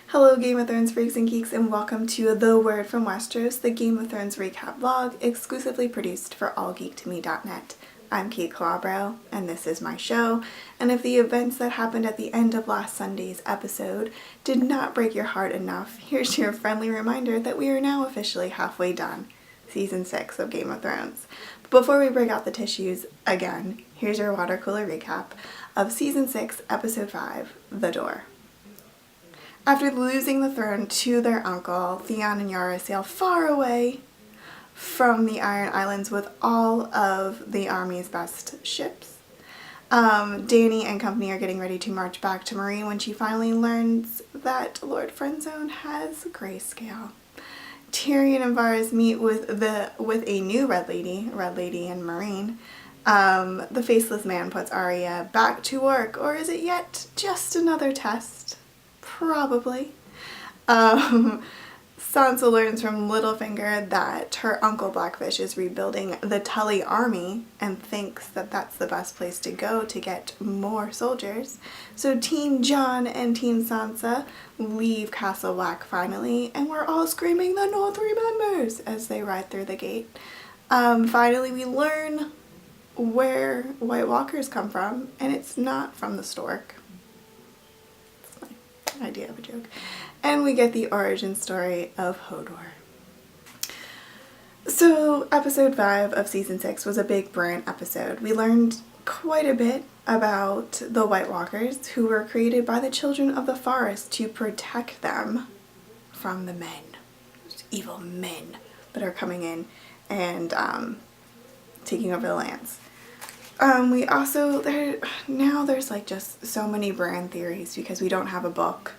Hello Game of Thrones freaks and geeks, and welcome to The Word from Westeros, the Game of Thrones recap vlog exclusively produced for AGtM.net. I'm Kait Calabro, and this is my show, and if the events that happened at the end of last Sunday's episode did not break your heart enough, here's your friendly reminder that we are now officially halfway done Season 6 of Game of Thrones. But before we break out the tissues again, here's your water cooler recap of Season 6, Episode 5, The Door. After losing the throne to their uncle, Theon and Yara sail far away from the Iron Islands with all of the army's best ships. Dany and company are getting ready to march back to Meereen when she finally learns that Lord Friendzone has grayscale. Tyrion and Varys meet with a new Red Lady in Meereen. The faceless man puts Arya back to work, or is it yet just another test? Probably. Sansa learns from Littlefinger that her uncle Blackfish is rebuilding the Tully army and thinks that that's the best place to go to get more soldiers. So Team Jon and Team Sansa leave Castle Black finally, and we're all screaming, "The North remembers!" as they ride through the gate. Finally we learn where White Walkers come from, and it's not from the Stork. Idea of a joke. And we get the origin story of Hodor. So episode 5 of season 6 was a big Bran episode. We learned quite a bit about the White Walkers, who were created by the children of the forest to protect them from the men, evil men that are coming in and taking over the lands. We also, there's like just so many Bran theories because we don't have a book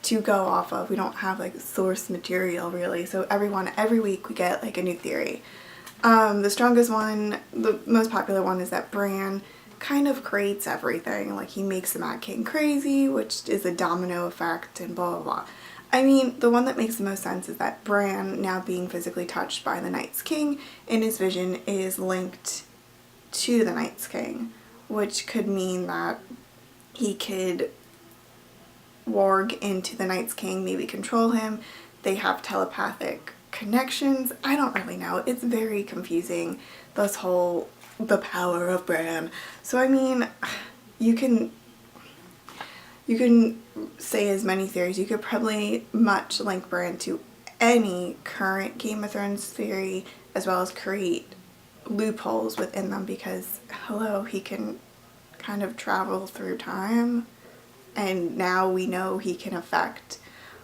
to go off of. We don't have like source material really. So every week we get like a new theory. The strongest one, the most popular one, is that Bran kind of creates everything. Like he makes the Mad King crazy, which is a domino effect and blah blah blah. I mean, the one that makes the most sense is that Bran, now being physically touched by the Night's King in his vision, is linked to the Night's King, which could mean that he could warg into the Night's King, maybe control him. They have telepathic connections. I don't really know. It's very confusing, the power of Bran. So I mean, you can say as many theories. You could probably much link Bran to any current Game of Thrones theory, as well as create loopholes within them, because hello, he can kind of travel through time, and now we know he can affect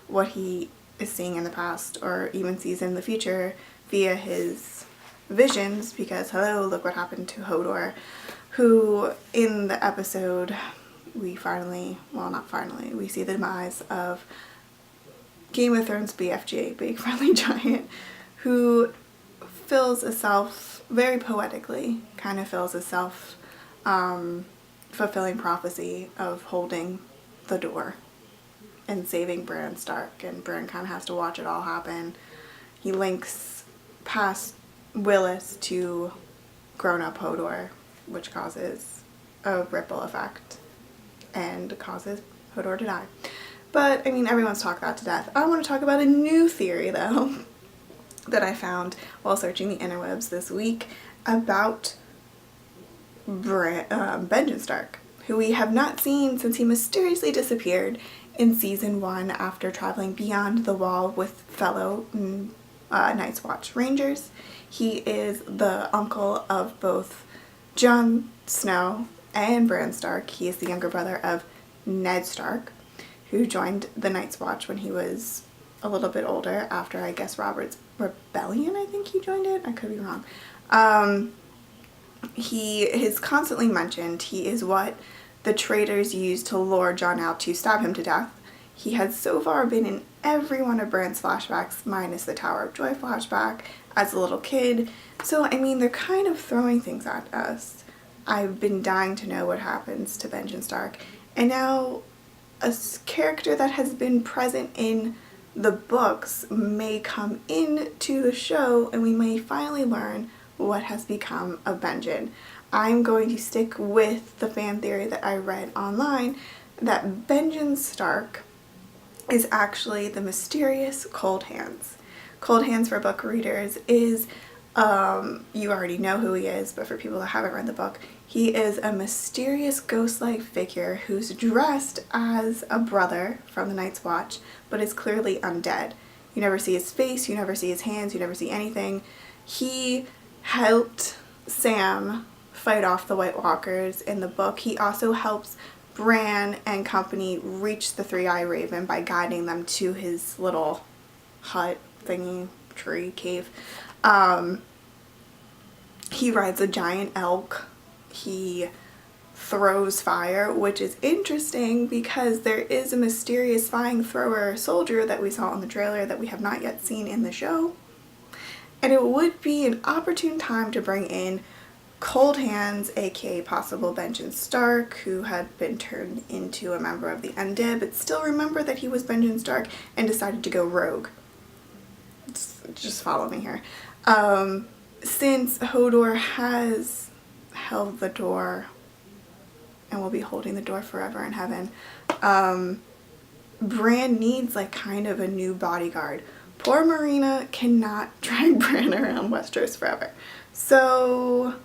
what he is seeing in the past or even sees in the future via his visions, because hello, look what happened to Hodor, who in the episode we we see the demise of Game of Thrones BFG, Big Friendly Giant, who fills a very poetically, kind of fills a fulfilling prophecy of holding the door and saving Bran Stark, and Bran kind of has to watch it all happen. He links past Willis to grown-up Hodor, which causes a ripple effect and causes Hodor to die. But, I mean, everyone's talked that to death. I want to talk about a new theory, though, that I found while searching the interwebs this week about Benjen Stark, who we have not seen since he mysteriously disappeared in season 1 after traveling beyond the wall with fellow Night's Watch Rangers. He is the uncle of both Jon Snow and Bran Stark. He is the younger brother of Ned Stark, who joined the Night's Watch when he was a little bit older, after I guess Robert's rebellion. I think he joined it. I could be wrong. He is constantly mentioned. He is what the traitors used to lure Jon out to stab him to death. He has so far been in every one of Bran's flashbacks, minus the Tower of Joy flashback, as a little kid. So, I mean, they're kind of throwing things at us. I've been dying to know what happens to Benjen Stark. And now a character that has been present in the books may come into the show, and we may finally learn what has become of Benjen. I'm going to stick with the fan theory that I read online, that Benjen Stark is actually the mysterious Cold Hands. Cold Hands, for book readers, is, you already know who he is, but for people that haven't read the book, he is a mysterious ghost-like figure who's dressed as a brother from the Night's Watch, but is clearly undead. You never see his face, you never see his hands, you never see anything. He helped Sam fight off the White Walkers in the book. He also helps Bran and company reach the Three-Eye Raven by guiding them to his little hut thingy, tree, cave. He rides a giant elk. He throws fire, which is interesting because there is a mysterious flying thrower soldier that we saw in the trailer that we have not yet seen in the show. And it would be an opportune time to bring in Cold Hands, aka possible Benjen Stark, who had been turned into a member of the Undead, but still remember that he was Benjen Stark and decided to go rogue. Just follow me here. Since Hodor has held the door and will be holding the door forever in heaven, Bran needs like kind of a new bodyguard. Poor Marina cannot drag Bran around Westeros forever. So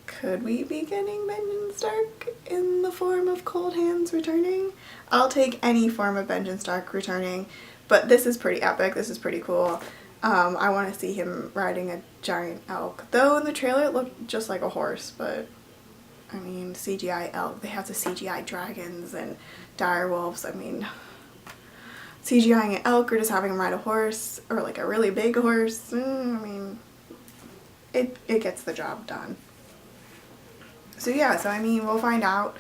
could we be getting Benjen Stark in the form of Cold Hands returning? I'll take any form of Benjen Stark returning, but this is pretty epic. This is pretty cool. I want to see him riding a giant elk. Though in the trailer it looked just like a horse, but I mean, CGI elk. They have the CGI dragons and dire wolves. I mean, CGIing an elk or just having him ride a horse or like a really big horse, I mean, it gets the job done. So yeah, so I mean, we'll find out.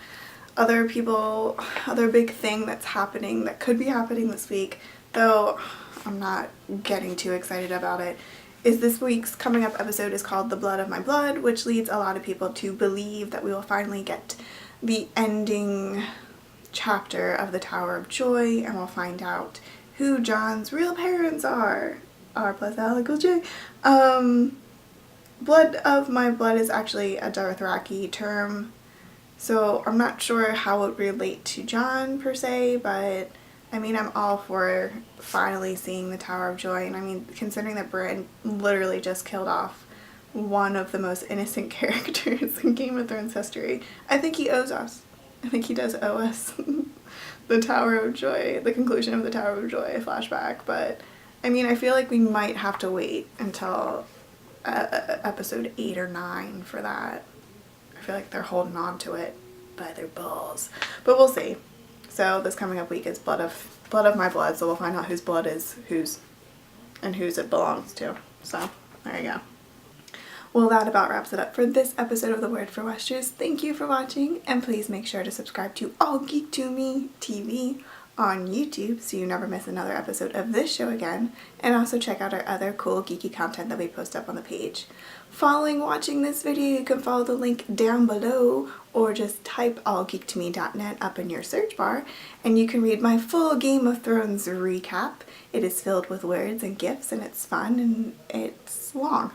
Other big thing that's happening, that could be happening this week, though I'm not getting too excited about it, is this week's coming up episode is called The Blood of My Blood, which leads a lot of people to believe that we will finally get the ending chapter of the Tower of Joy, and we'll find out who Jon's real parents are. R plus L equals J. Blood of My Blood is actually a Dothraki term, so I'm not sure how it would relate to Jon per se, but I mean, I'm all for finally seeing the Tower of Joy, and I mean, considering that Bran literally just killed off one of the most innocent characters in Game of Thrones history, I think he owes us. I think he does owe us the Tower of Joy, the conclusion of the Tower of Joy flashback, but I mean, I feel like we might have to wait until episode 8 or 9 for that. I feel like they're holding on to it by their balls, but we'll see. So this coming up week is Blood of My Blood, so we'll find out whose blood is whose and whose it belongs to. So there you go. Well, that about wraps it up for this episode of The Word for Westeros. Thank you for watching, and please make sure to subscribe to AGtM TV on YouTube so you never miss another episode of this show again, and also check out our other cool geeky content that we post up on the page. Following watching this video, you can follow the link down below or just type allgeektome.net up in your search bar and you can read my full Game of Thrones recap. It is filled with words and gifs and it's fun and it's long.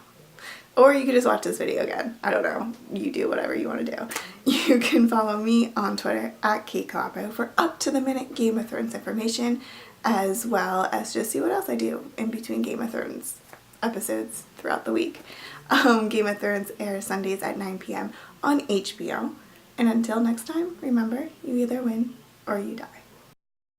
Or you can just watch this video again. I don't know. You do whatever you want to do. You can follow me on Twitter at Kait Calabro for up-to-the-minute Game of Thrones information, as well as just see what else I do in between Game of Thrones episodes throughout the week. Game of Thrones airs Sundays at 9 p.m. on HBO. And until next time, remember, you either win or you die.